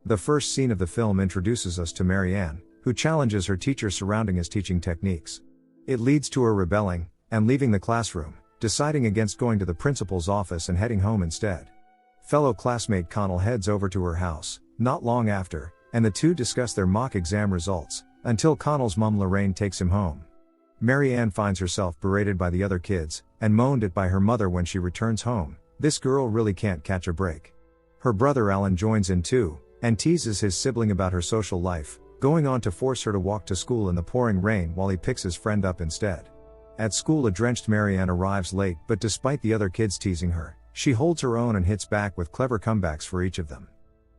The first scene of the film introduces us to Marianne, who challenges her teacher surrounding his teaching techniques. It leads to her rebelling, and leaving the classroom, deciding against going to the principal's office and heading home instead. Fellow classmate Connell heads over to her house, not long after, and the two discuss their mock exam results, until Connell's mom Lorraine takes him home. Marianne finds herself berated by the other kids, and moaned at by her mother when she returns home. This girl really can't catch a break. Her brother Alan joins in too, and teases his sibling about her social life, going on to force her to walk to school in the pouring rain while he picks his friend up instead. At school, a drenched Marianne arrives late, but despite the other kids teasing her, she holds her own and hits back with clever comebacks for each of them.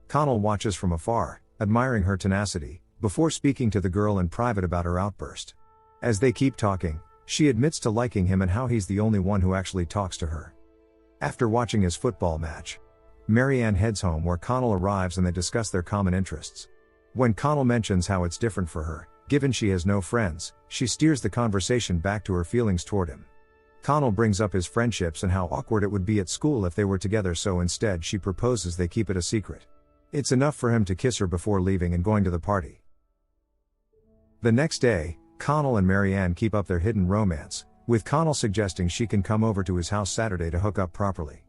Connell watches from afar, admiring her tenacity, before speaking to the girl in private about her outburst. As they keep talking, she admits to liking him and how he's the only one who actually talks to her. After watching his football match, Marianne heads home where Connell arrives and they discuss their common interests. When Connell mentions how it's different for her, given she has no friends, she steers the conversation back to her feelings toward him. Connell brings up his friendships and how awkward it would be at school if they were together, so instead she proposes they keep it a secret. It's enough for him to kiss her before leaving and going to the party. The next day, Connell and Marianne keep up their hidden romance, with Connell suggesting she can come over to his house Saturday to hook up properly.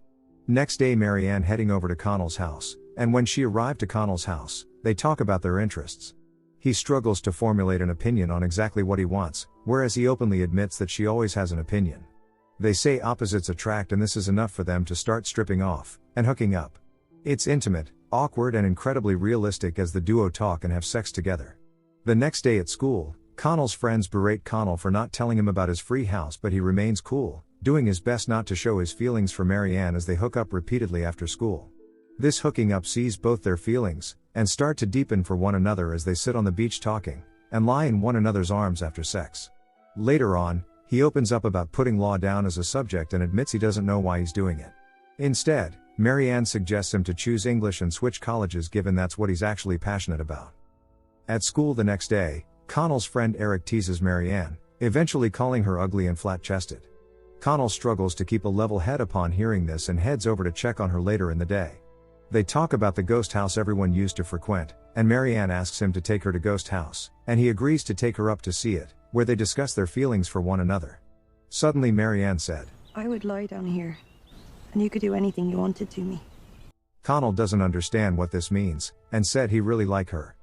Next day, Marianne heading over to Connell's house, and when she arrived to Connell's house, they talk about their interests. He struggles to formulate an opinion on exactly what he wants, whereas he openly admits that she always has an opinion. They say opposites attract, and this is enough for them to start stripping off and hooking up. It's intimate, awkward, and incredibly realistic as the duo talk and have sex together. The next day at school, Connell's friends berate Connell for not telling him about his free house, but he remains cool, doing his best not to show his feelings for Marianne as they hook up repeatedly after school. This hooking up sees both their feelings, and start to deepen for one another as they sit on the beach talking, and lie in one another's arms after sex. Later on, he opens up about putting law down as a subject and admits he doesn't know why he's doing it. Instead, Marianne suggests him to choose English and switch colleges given that's what he's actually passionate about. At school the next day, Connell's friend Eric teases Marianne, eventually calling her ugly and flat-chested. Connell struggles to keep a level head upon hearing this and heads over to check on her later in the day. They talk about the ghost house everyone used to frequent, and Marianne asks him to take her to Ghost House, and he agrees to take her up to see it, where they discuss their feelings for one another. Suddenly Marianne said, "I would lie down here, and you could do anything you wanted to me." Connell doesn't understand what this means, and said he really like her.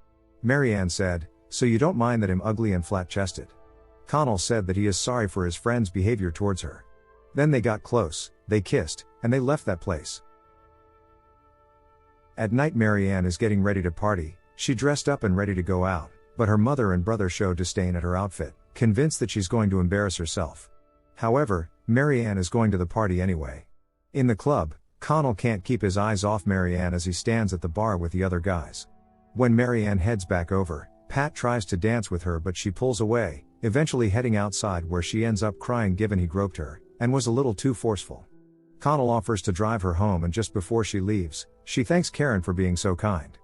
Marianne said, "So you don't mind that I'm ugly and flat-chested?" Connell said that he is sorry for his friend's behavior towards her. Then they got close, they kissed, and they left that place. At night Marianne is getting ready to party, she dressed up and ready to go out, but her mother and brother show disdain at her outfit, convinced that she's going to embarrass herself. However, Marianne is going to the party anyway. In the club, Connell can't keep his eyes off Marianne as he stands at the bar with the other guys. When Marianne heads back over, Pat tries to dance with her but she pulls away, eventually heading outside where she ends up crying given he groped her, and was a little too forceful. Connell offers to drive her home and just before she leaves, she thanks Karen for being so kind.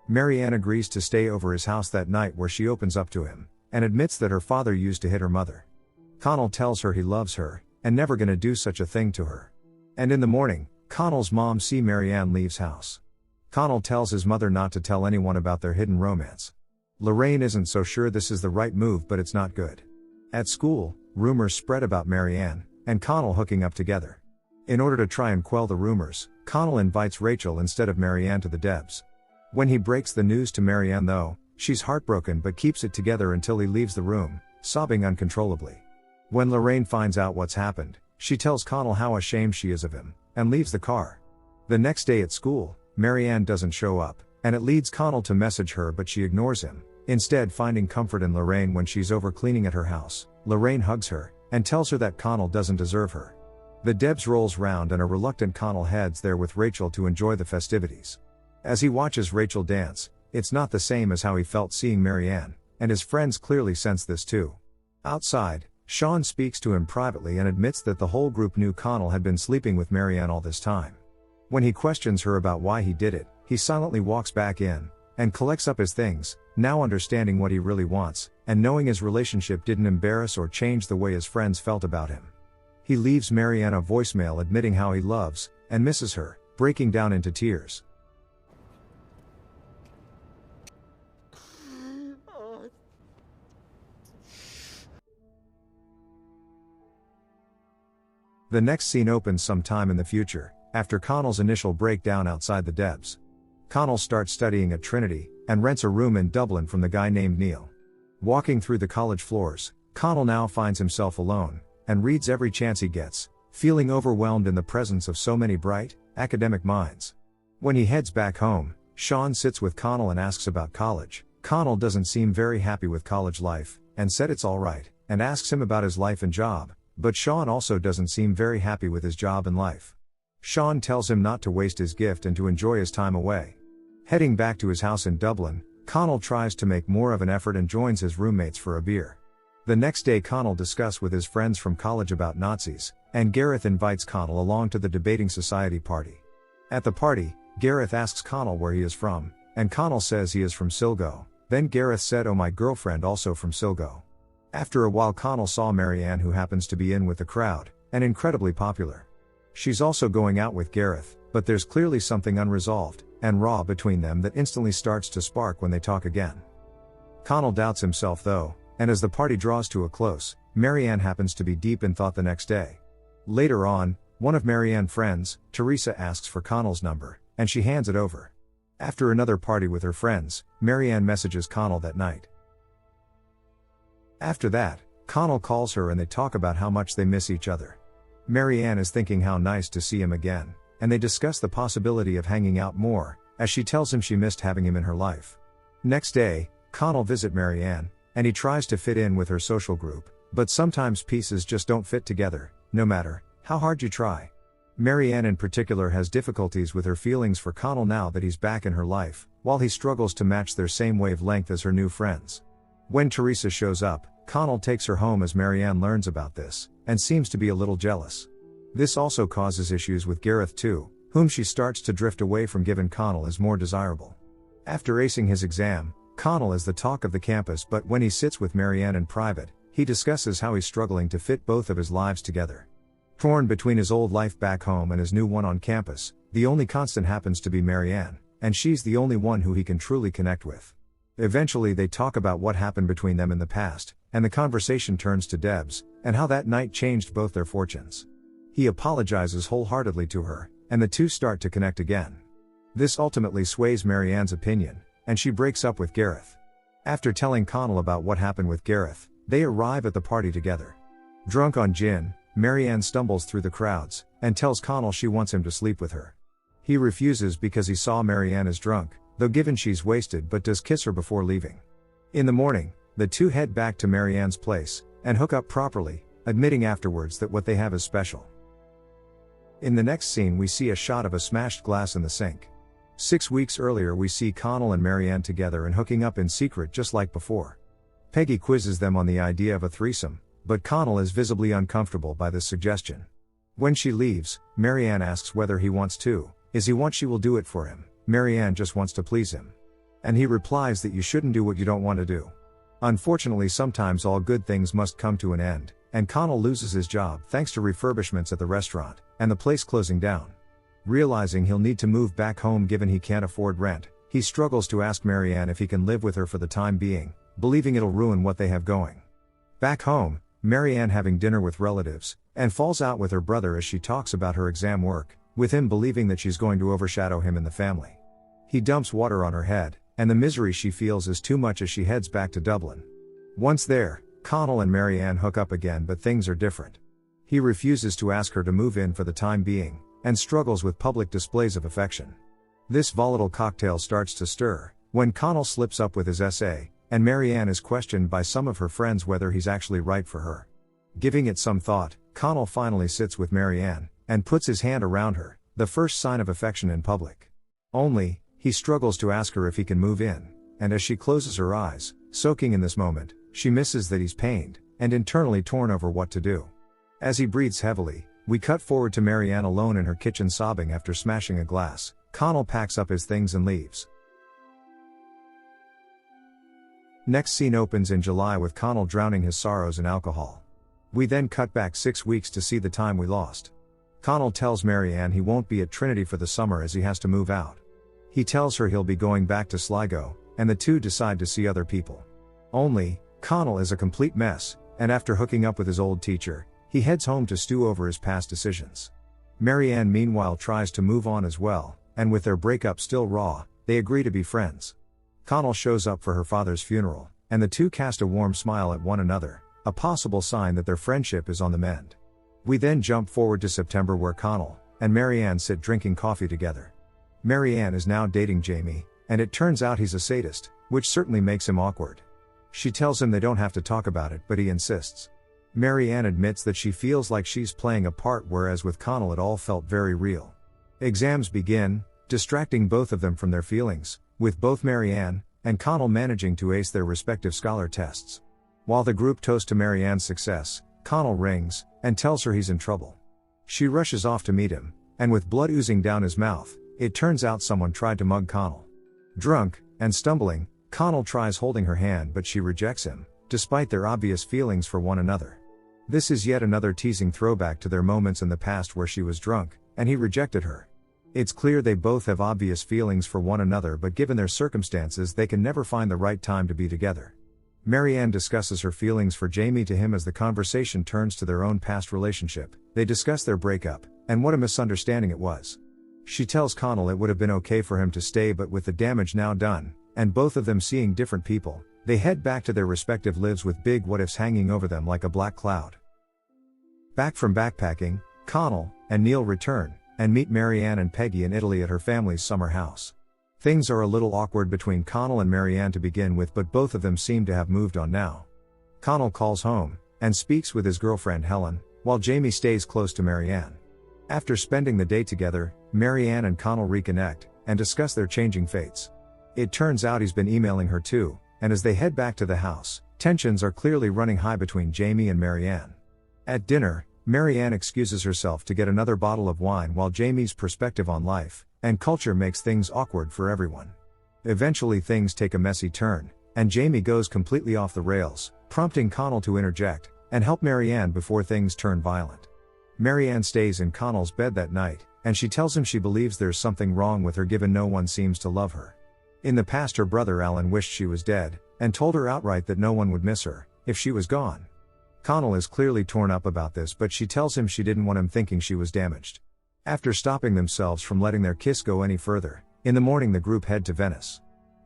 Marianne agrees to stay over his house that night where she opens up to him, and admits that her father used to hit her mother. Connell tells her he loves her, and never gonna do such a thing to her. And in the morning, Connell's mom sees Marianne leaves house. Connell tells his mother not to tell anyone about their hidden romance. Lorraine isn't so sure this is the right move, but it's not good. At school, rumors spread about Marianne and Connell hooking up together. In order to try and quell the rumors, Connell invites Rachel instead of Marianne to the Debs. When he breaks the news to Marianne though, she's heartbroken but keeps it together until he leaves the room, sobbing uncontrollably. When Lorraine finds out what's happened, she tells Connell how ashamed she is of him, and leaves the car. The next day at school, Marianne doesn't show up, and it leads Connell to message her but she ignores him, instead finding comfort in Lorraine when she's over cleaning at her house. Lorraine hugs her, and tells her that Connell doesn't deserve her. The Debs rolls round and a reluctant Connell heads there with Rachel to enjoy the festivities. As he watches Rachel dance, it's not the same as how he felt seeing Marianne, and his friends clearly sense this too. Outside, Sean speaks to him privately and admits that the whole group knew Connell had been sleeping with Marianne all this time. When he questions her about why he did it, he silently walks back in, and collects up his things, now understanding what he really wants, and knowing his relationship didn't embarrass or change the way his friends felt about him. He leaves Marianne a voicemail admitting how he loves and misses her, breaking down into tears. The next scene opens sometime in the future, after Connell's initial breakdown outside the Debs. Connell starts studying at Trinity, and rents a room in Dublin from the guy named Neil. Walking through the college floors, Connell now finds himself alone, and reads every chance he gets, feeling overwhelmed in the presence of so many bright, academic minds. When he heads back home, Sean sits with Connell and asks about college. Connell doesn't seem very happy with college life, and said it's alright, and asks him about his life and job, but Sean also doesn't seem very happy with his job and life. Sean tells him not to waste his gift and to enjoy his time away. Heading back to his house in Dublin, Connell tries to make more of an effort and joins his roommates for a beer. The next day Connell discusses with his friends from college about Nazis, and Gareth invites Connell along to the debating society party. At the party, Gareth asks Connell where he is from, and Connell says he is from Silgo. Then Gareth said, "Oh, my girlfriend also from Silgo." After a while Connell saw Marianne, who happens to be in with the crowd, and incredibly popular. She's also going out with Gareth, but there's clearly something unresolved, and raw between them that instantly starts to spark when they talk again. Connell doubts himself though, and as the party draws to a close, Marianne happens to be deep in thought the next day. Later on, one of Marianne's friends, Teresa, asks for Connell's number, and she hands it over. After another party with her friends, Marianne messages Connell that night. After that, Connell calls her and they talk about how much they miss each other. Marianne is thinking how nice to see him again, and they discuss the possibility of hanging out more, as she tells him she missed having him in her life. Next day, Connell visits Marianne, and he tries to fit in with her social group, but sometimes pieces just don't fit together, no matter how hard you try. Marianne in particular has difficulties with her feelings for Connell now that he's back in her life, while he struggles to match their same wavelength as her new friends. When Teresa shows up, Connell takes her home as Marianne learns about this, and seems to be a little jealous. This also causes issues with Gareth too, whom she starts to drift away from given Connell is more desirable. After acing his exam, Connell is the talk of the campus, but when he sits with Marianne in private, he discusses how he's struggling to fit both of his lives together. Torn between his old life back home and his new one on campus, the only constant happens to be Marianne, and she's the only one who he can truly connect with. Eventually they talk about what happened between them in the past, and the conversation turns to Debs, and how that night changed both their fortunes. He apologizes wholeheartedly to her, and the two start to connect again. This ultimately sways Marianne's opinion, and she breaks up with Gareth. After telling Connell about what happened with Gareth, they arrive at the party together. Drunk on gin, Marianne stumbles through the crowds, and tells Connell she wants him to sleep with her. He refuses because he saw Marianne is drunk, though given she's wasted, but does kiss her before leaving. In the morning, the two head back to Marianne's place, and hook up properly, admitting afterwards that what they have is special. In the next scene we see a shot of a smashed glass in the sink. 6 weeks earlier we see Connell and Marianne together and hooking up in secret just like before. Peggy quizzes them on the idea of a threesome, but Connell is visibly uncomfortable by this suggestion. When she leaves, Marianne asks whether he wants to, she will do it for him. Marianne just wants to please him. And he replies that you shouldn't do what you don't want to do. Unfortunately sometimes all good things must come to an end, and Connell loses his job thanks to refurbishments at the restaurant, and the place closing down. Realizing he'll need to move back home given he can't afford rent, he struggles to ask Marianne if he can live with her for the time being, believing it'll ruin what they have going. Back home, Marianne having dinner with relatives, and falls out with her brother as she talks about her exam work, with him believing that she's going to overshadow him in the family. He dumps water on her head, and the misery she feels is too much as she heads back to Dublin. Once there, Connell and Marianne hook up again, but things are different. He refuses to ask her to move in for the time being, and struggles with public displays of affection. This volatile cocktail starts to stir, when Connell slips up with his essay, and Marianne is questioned by some of her friends whether he's actually right for her. Giving it some thought, Connell finally sits with Marianne, and puts his hand around her, the first sign of affection in public. Only, he struggles to ask her if he can move in, and as she closes her eyes, soaking in this moment, she misses that he's pained, and internally torn over what to do. As he breathes heavily, we cut forward to Marianne alone in her kitchen sobbing after smashing a glass. Connell packs up his things and leaves. Next scene opens in July with Connell drowning his sorrows in alcohol. We then cut back 6 weeks to see the time we lost. Connell tells Marianne he won't be at Trinity for the summer as he has to move out. He tells her he'll be going back to Sligo, and the two decide to see other people. Only, Connell is a complete mess, and after hooking up with his old teacher, He heads home to stew over his past decisions. Marianne meanwhile tries to move on as well, and with their breakup still raw, they agree to be friends. Connell shows up for her father's funeral, and the two cast a warm smile at one another, a possible sign that their friendship is on the mend. We then jump forward to September where Connell and Marianne sit drinking coffee together. Marianne is now dating Jamie, and it turns out he's a sadist, which certainly makes him awkward. She tells him they don't have to talk about it, but he insists. Marianne admits that she feels like she's playing a part, whereas with Connell it all felt very real. Exams begin, distracting both of them from their feelings, with both Marianne and Connell managing to ace their respective scholar tests. While the group toasts to Marianne's success, Connell rings and tells her he's in trouble. She rushes off to meet him, and with blood oozing down his mouth, it turns out someone tried to mug Connell. Drunk and stumbling, Connell tries holding her hand, but she rejects him, despite their obvious feelings for one another. This is yet another teasing throwback to their moments in the past where she was drunk, and he rejected her. It's clear they both have obvious feelings for one another, but given their circumstances they can never find the right time to be together. Marianne discusses her feelings for Jamie to him as the conversation turns to their own past relationship. They discuss their breakup, and what a misunderstanding it was. She tells Connell it would have been okay for him to stay, but with the damage now done, and both of them seeing different people, they head back to their respective lives with big what-ifs hanging over them like a black cloud. Back from backpacking, Connell and Neil return, and meet Marianne and Peggy in Italy at her family's summer house. Things are a little awkward between Connell and Marianne to begin with, but both of them seem to have moved on now. Connell calls home, and speaks with his girlfriend Helen, while Jamie stays close to Marianne. After spending the day together, Marianne and Connell reconnect, and discuss their changing fates. It turns out he's been emailing her too, and as they head back to the house, tensions are clearly running high between Jamie and Marianne. At dinner, Marianne excuses herself to get another bottle of wine, while Jamie's perspective on life and culture makes things awkward for everyone. Eventually things take a messy turn, and Jamie goes completely off the rails, prompting Connell to interject and help Marianne before things turn violent. Marianne stays in Connell's bed that night, and she tells him she believes there's something wrong with her given no one seems to love her. In the past her brother Alan wished she was dead, and told her outright that no one would miss her if she was gone. Connell is clearly torn up about this, but she tells him she didn't want him thinking she was damaged. After stopping themselves from letting their kiss go any further, in the morning the group head to Venice.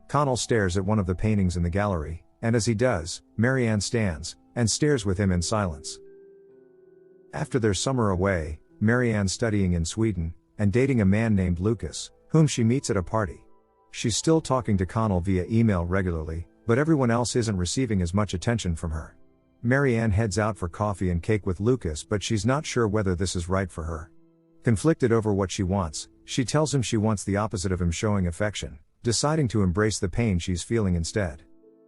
Connell stares at one of the paintings in the gallery, and as he does, Marianne stands and stares with him in silence. After their summer away, Marianne's studying in Sweden and dating a man named Lucas, whom she meets at a party. She's still talking to Connell via email regularly, but everyone else isn't receiving as much attention from her. Marianne heads out for coffee and cake with Lucas, but she's not sure whether this is right for her. Conflicted over what she wants, she tells him she wants the opposite of him showing affection, deciding to embrace the pain she's feeling instead.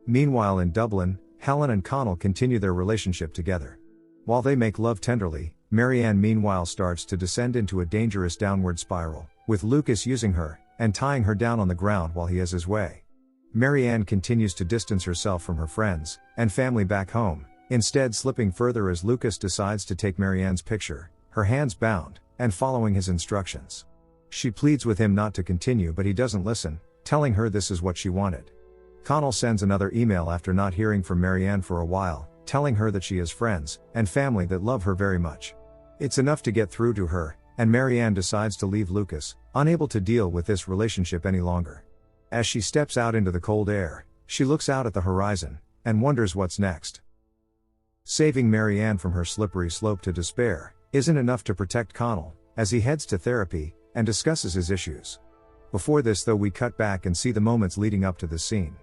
Meanwhile in Dublin, Helen and Connell continue their relationship together. While they make love tenderly, Marianne meanwhile starts to descend into a dangerous downward spiral, with Lucas using her and tying her down on the ground while he has his way. Marianne continues to distance herself from her friends and family back home, instead slipping further as Lucas decides to take Marianne's picture, her hands bound, and following his instructions. She pleads with him not to continue, but he doesn't listen, telling her this is what she wanted. Connell sends another email after not hearing from Marianne for a while, telling her that she has friends and family that love her very much. It's enough to get through to her, and Marianne decides to leave Lucas, unable to deal with this relationship any longer. As she steps out into the cold air, she looks out at the horizon and wonders what's next. Saving Marianne from her slippery slope to despair isn't enough to protect Connell, as he heads to therapy and discusses his issues. Before this though, we cut back and see the moments leading up to this scene.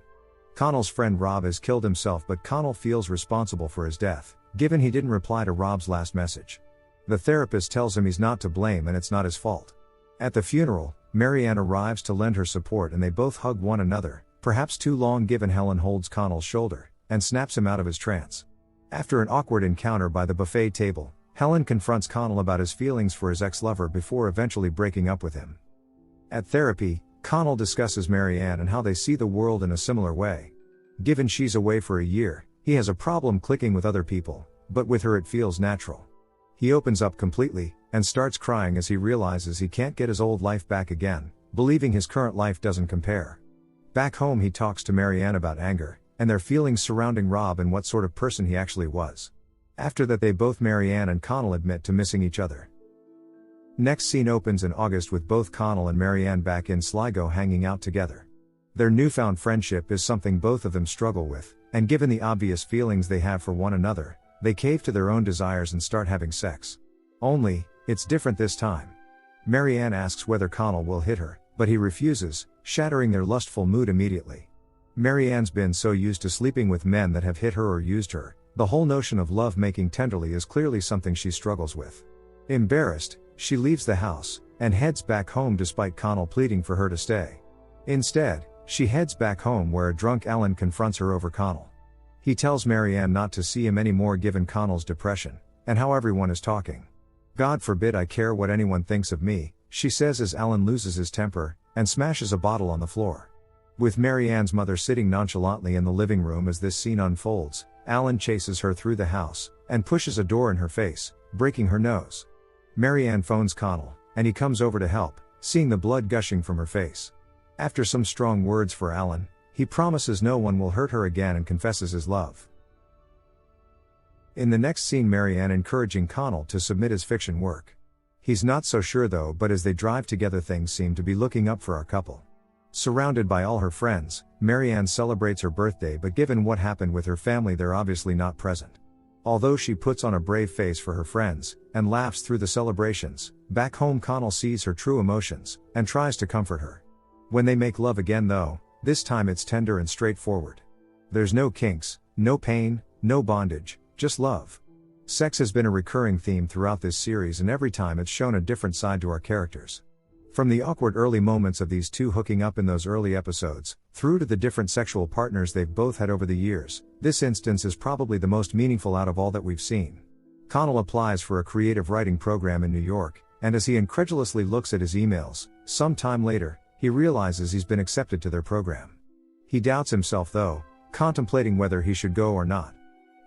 Connell's friend Rob has killed himself, but Connell feels responsible for his death, given he didn't reply to Rob's last message. The therapist tells him he's not to blame and it's not his fault. At the funeral, Marianne arrives to lend her support and they both hug one another, perhaps too long given Helen holds Connell's shoulder and snaps him out of his trance. After an awkward encounter by the buffet table, Helen confronts Connell about his feelings for his ex-lover before eventually breaking up with him. At therapy, Connell discusses Marianne and how they see the world in a similar way. Given she's away for a year, he has a problem clicking with other people, but with her it feels natural. He opens up completely, and starts crying as he realizes he can't get his old life back again, believing his current life doesn't compare. Back home he talks to Marianne about anger, and their feelings surrounding Rob and what sort of person he actually was. After that, they both, Marianne and Connell, admit to missing each other. Next scene opens in August with both Connell and Marianne back in Sligo hanging out together. Their newfound friendship is something both of them struggle with, and given the obvious feelings they have for one another, they cave to their own desires and start having sex. Only, it's different this time. Marianne asks whether Connell will hit her, but he refuses, shattering their lustful mood immediately. Marianne's been so used to sleeping with men that have hit her or used her, the whole notion of love making tenderly is clearly something she struggles with. Embarrassed, she leaves the house, and heads back home despite Connell pleading for her to stay. Instead, she heads back home where a drunk Alan confronts her over Connell. He tells Marianne not to see him anymore given Connell's depression, and how everyone is talking. "God forbid I care what anyone thinks of me," she says as Alan loses his temper, and smashes a bottle on the floor. With Marianne's mother sitting nonchalantly in the living room as this scene unfolds, Alan chases her through the house, and pushes a door in her face, breaking her nose. Marianne phones Connell, and he comes over to help, seeing the blood gushing from her face. After some strong words for Alan, he promises no one will hurt her again and confesses his love. In the next scene, Marianne encouraging Connell to submit his fiction work. He's not so sure though, but as they drive together things seem to be looking up for our couple. Surrounded by all her friends, Marianne celebrates her birthday, but given what happened with her family, they're obviously not present. Although she puts on a brave face for her friends, and laughs through the celebrations, back home Connell sees her true emotions, and tries to comfort her. When they make love again though, this time it's tender and straightforward. There's no kinks, no pain, no bondage, just love. Sex has been a recurring theme throughout this series, and every time it's shown a different side to our characters. From the awkward early moments of these two hooking up in those early episodes, through to the different sexual partners they've both had over the years, this instance is probably the most meaningful out of all that we've seen. Connell applies for a creative writing program in New York, and as he incredulously looks at his emails, some time later, he realizes he's been accepted to their program. He doubts himself though, contemplating whether he should go or not.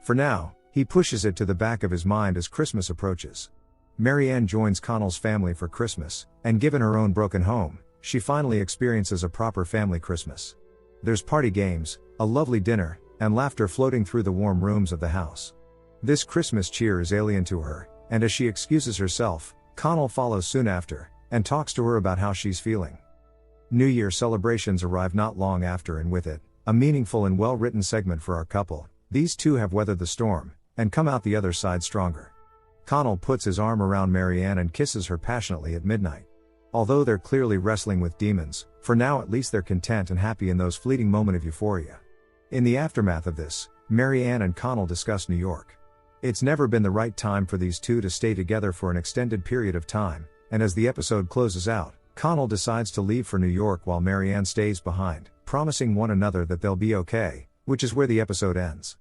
For now, he pushes it to the back of his mind as Christmas approaches. Marianne joins Connell's family for Christmas, and given her own broken home, she finally experiences a proper family Christmas. There's party games, a lovely dinner, and laughter floating through the warm rooms of the house. This Christmas cheer is alien to her, and as she excuses herself, Connell follows soon after, and talks to her about how she's feeling. New Year celebrations arrive not long after, and with it, a meaningful and well-written segment for our couple. These two have weathered the storm, and come out the other side stronger. Connell puts his arm around Marianne and kisses her passionately at midnight. Although they're clearly wrestling with demons, for now at least they're content and happy in those fleeting moments of euphoria. In the aftermath of this, Marianne and Connell discuss New York. It's never been the right time for these two to stay together for an extended period of time, and as the episode closes out, Connell decides to leave for New York while Marianne stays behind, promising one another that they'll be okay, which is where the episode ends.